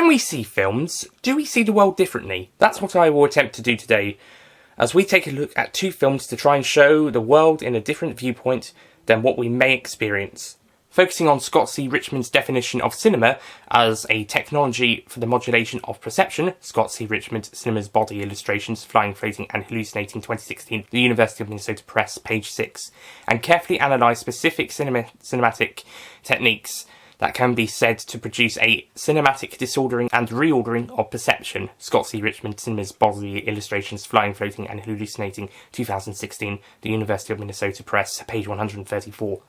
When we see films, do we see the world differently? That's what I will attempt to do today, as we take a look at two films to try and show the world in a different viewpoint than what we may experience. Focusing on Scott C. Richmond's definition of cinema as a technology for the modulation of perception, Scott C. Richmond, Cinema's Body, Illustrations, Flying, Floating and Hallucinating 2016, the University of Minnesota Press, page 6, and carefully analyse specific cinematic techniques that can be said to produce a cinematic disordering and reordering of perception, Scott C. Richmond, Cinema's Bodily, Illustrations, Flying, Floating and Hallucinating 2016, the University of Minnesota Press, page 134.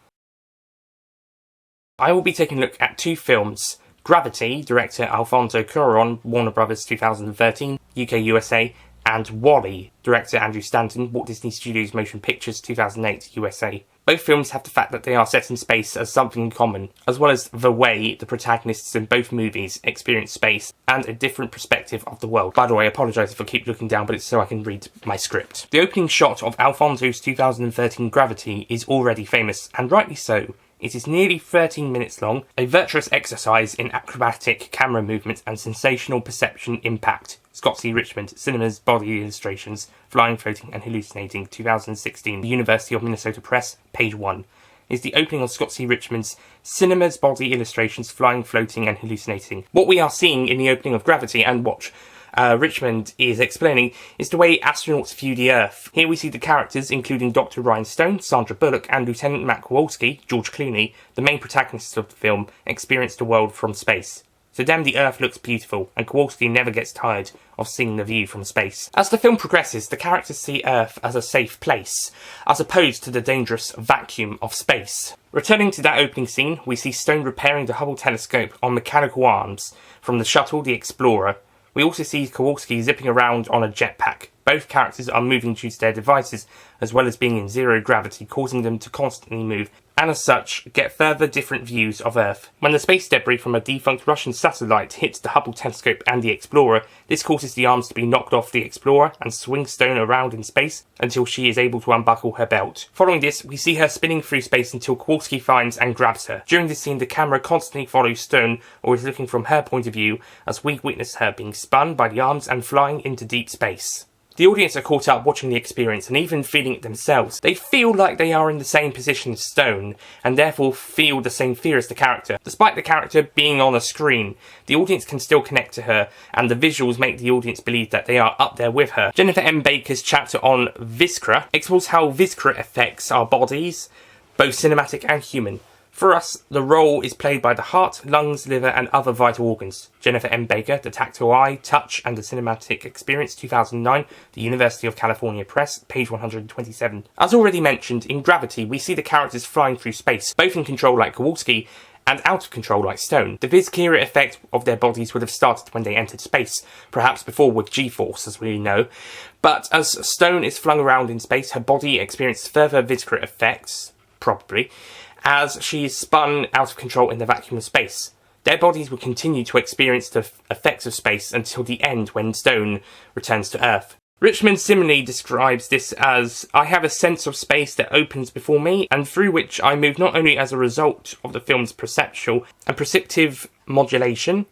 I will be taking a look at two films: Gravity, director Alfonso Cuarón, Warner Bros. 2013, UK USA, and Wall-E, director Andrew Stanton, Walt Disney Studios Motion Pictures 2008, USA. Both films have the fact that they are set in space as something in common, as well as the way the protagonists in both movies experience space and a different perspective of the world. By the way, I apologise if I keep looking down, but it's so I can read my script. The opening shot of Alfonso's 2013 Gravity is already famous, and rightly so. It is nearly 13 minutes long, a virtuous exercise in acrobatic camera movement and sensational perception impact. Scott C. Richmond, Cinema's Body, Illustrations, Flying, Floating and Hallucinating 2016, the University of Minnesota Press, page 1, is the opening of Scott C. Richmond's Cinema's Body, Illustrations, Flying, Floating and Hallucinating. What we are seeing in the opening of Gravity, and what Richmond is explaining, is the way astronauts view the Earth. Here we see the characters, including Dr. Ryan Stone, Sandra Bullock, and Lieutenant Matt Kowalski, George Clooney, the main protagonists of the film, experience the world from space. To them, the Earth looks beautiful, and Kowalski never gets tired of seeing the view from space. As the film progresses, the characters see Earth as a safe place, as opposed to the dangerous vacuum of space. Returning to that opening scene, we see Stone repairing the Hubble telescope on mechanical arms from the shuttle, the Explorer. We also see Kowalski zipping around on a jetpack. Both characters are moving due to their devices, as well as being in zero gravity, causing them to constantly move, and as such, get further different views of Earth. When the space debris from a defunct Russian satellite hits the Hubble telescope and the Explorer, this causes the arms to be knocked off the Explorer and swing Stone around in space until she is able to unbuckle her belt. Following this, we see her spinning through space until Kowalski finds and grabs her. During this scene, the camera constantly follows Stone, or is looking from her point of view, as we witness her being spun by the arms and flying into deep space. The audience are caught up watching the experience and even feeling it themselves. They feel like they are in the same position as Stone, and therefore feel the same fear as the character. Despite the character being on a screen, the audience can still connect to her, and the visuals make the audience believe that they are up there with her. Jennifer M. Baker's chapter on Viscera explores how Viscera affects our bodies, both cinematic and human. For us, the role is played by the heart, lungs, liver and other vital organs. Jennifer M. Baker, The Tactile Eye, Touch and the Cinematic Experience 2009, the University of California Press, page 127. As already mentioned, in Gravity we see the characters flying through space, both in control like Kowalski and out of control like Stone. The Viscera effect of their bodies would have started when they entered space, perhaps before with G-force as we know, but as Stone is flung around in space, her body experiences further Viscera effects, probably, as she is spun out of control in the vacuum of space. Their bodies will continue to experience the effects of space until the end when Stone returns to Earth. Richmond similarly describes this as, I have a sense of space that opens before me and through which I move not only as a result of the film's perceptual and perceptive modulation,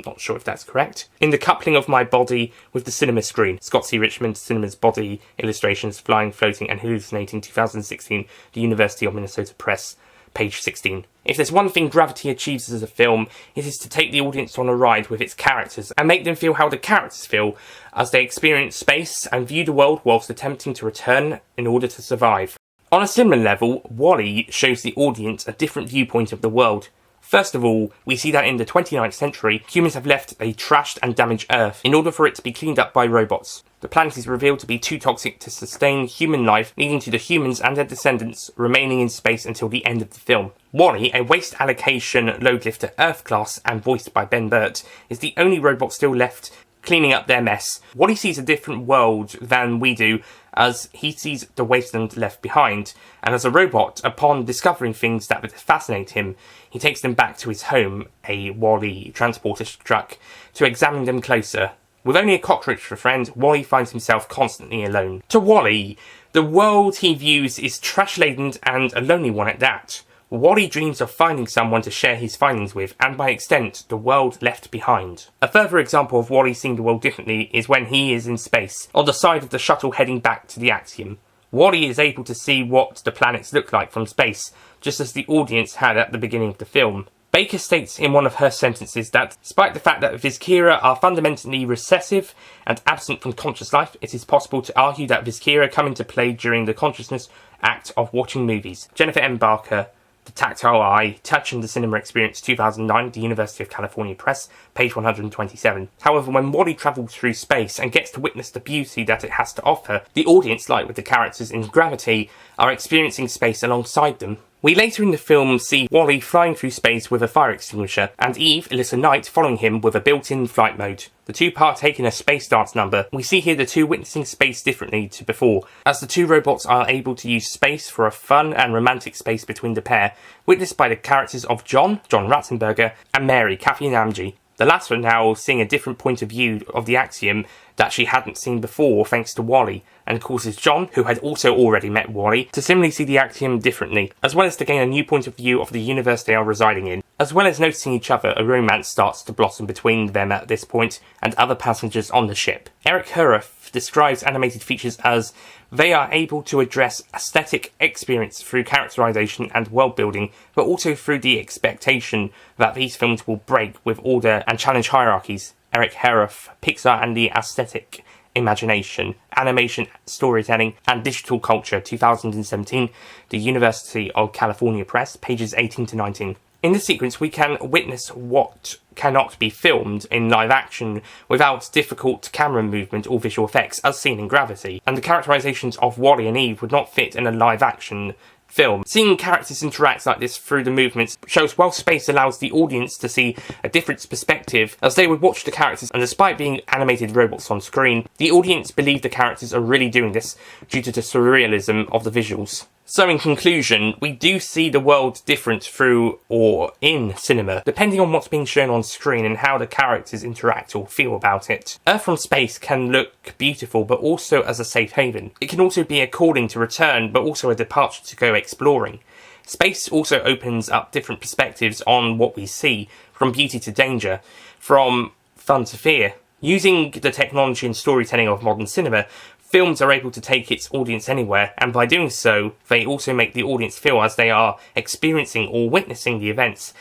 not sure if that's correct, in the coupling of my body with the cinema screen. Scott C. Richmond, Cinema's Body, Illustrations, Flying, Floating and Hallucinating 2016, the University of Minnesota Press, page 16. If there's one thing Gravity achieves as a film, it is to take the audience on a ride with its characters and make them feel how the characters feel as they experience space and view the world whilst attempting to return in order to survive. On a similar level, Wall-E shows the audience a different viewpoint of the world. First of all, we see that in the 29th century, humans have left a trashed and damaged Earth in order for it to be cleaned up by robots. The planet is revealed to be too toxic to sustain human life, leading to the humans and their descendants remaining in space until the end of the film. Wall-E, a waste allocation load lifter Earth class and voiced by Ben Burt, is the only robot still left cleaning up their mess. Wall-E sees a different world than we do, as he sees the wasteland left behind, and as a robot, upon discovering things that would fascinate him, he takes them back to his home, a Wall-E transporter truck, to examine them closer. With only a cockroach for a friend, Wall-E finds himself constantly alone. To Wall-E, the world he views is trash-laden and a lonely one at that. WALL-E dreams of finding someone to share his findings with, and by extent, the world left behind. A further example of WALL-E seeing the world differently is when he is in space, on the side of the shuttle heading back to the Axiom. WALL-E is able to see what the planets look like from space, just as the audience had at the beginning of the film. Baker states in one of her sentences that, despite the fact that Vizkira are fundamentally recessive and absent from conscious life, it is possible to argue that Vizkira come into play during the consciousness act of watching movies. Jennifer M. Barker, The Tactile Eye, Touch and the Cinema Experience, 2009, the University of California Press, page 127. However, when WALL-E travels through space and gets to witness the beauty that it has to offer, the audience, like with the characters in Gravity, are experiencing space alongside them. We later in the film see WALL-E flying through space with a fire extinguisher, and Eve, Alyssa Knight, following him with a built-in flight mode. The two partake in a space dance number. We see here the two witnessing space differently to before, as the two robots are able to use space for a fun and romantic space between the pair, witnessed by the characters of John Ratzenberger, and Mary, Kathy Namji. The latter now seeing a different point of view of the Axiom that she hadn't seen before thanks to WALL-E, and causes John, who had also already met WALL-E, to similarly see the Axiom differently, as well as to gain a new point of view of the universe they are residing in. As well as noticing each other, a romance starts to blossom between them at this point and other passengers on the ship. Eric Herhuth describes animated features as they are able to address aesthetic experience through characterization and world building, but also through the expectation that these films will break with order and challenge hierarchies. Eric Herhuth, Pixar and the Aesthetic Imagination, Animation, Storytelling and Digital Culture, 2017, the University of California Press, pages 18 to 19. In this sequence, we can witness what cannot be filmed in live action without difficult camera movement or visual effects, as seen in Gravity, and the characterizations of WALL-E and Eve would not fit in a live action film. Seeing characters interact like this through the movements shows well space allows the audience to see a different perspective as they would watch the characters, and despite being animated robots on screen, the audience believe the characters are really doing this due to the surrealism of the visuals. So in conclusion, we do see the world different through or in cinema, depending on what's being shown on screen and how the characters interact or feel about it. Earth from space can look beautiful, but also as a safe haven. It can also be a calling to return, but also a departure to go exploring. Space also opens up different perspectives on what we see, from beauty to danger, from fun to fear. Using the technology and storytelling of modern cinema, films are able to take its audience anywhere, and by doing so, they also make the audience feel as they are experiencing or witnessing the events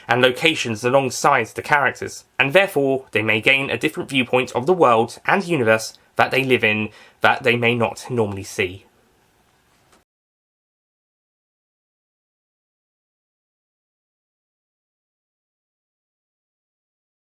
and locations alongside the characters, and therefore they may gain a different viewpoint of the world and universe that they live in that they may not normally see.